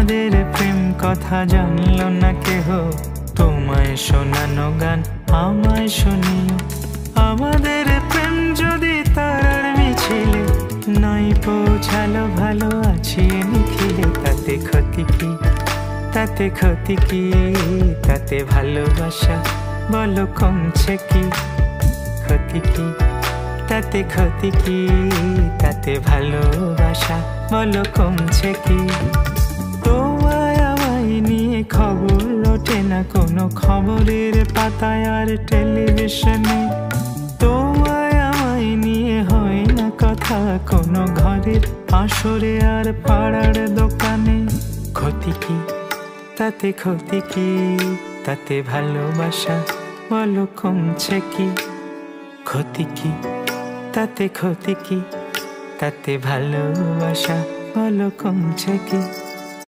আমাদের প্রেম কথা জানলো না কেহ, তোমায় শোনানো গান আমায় শুনিও। আমাদের প্রেম যদি তারার মিছিলে নাই পৌঁছালো, ভালো আছি নিখিলে, তাতে ক্ষতি কি, তাতে ক্ষতি কি, তাতে ভালোবাসা বলো কমছে কি, ক্ষতি কি, তাতে ক্ষতি কি, তাতে ভালোবাসা বলো কমছে কি। তোমায় আমায় নিয়ে খবর ওঠে না কোনো খবরের পাতায় আর টেলিভিশনে, তোমায় আমায় নিয়ে হয় না কথা কোনো ঘরের আসরে আর পাড়ার দোকানে। ক্ষতি কি, তাতে ক্ষতি কি, তাতে ভালোবাসা বলো কমছে কি, ক্ষতি কি, তাতে ক্ষতি কি, তাতে ভালোবাসা বলো কমছে কি।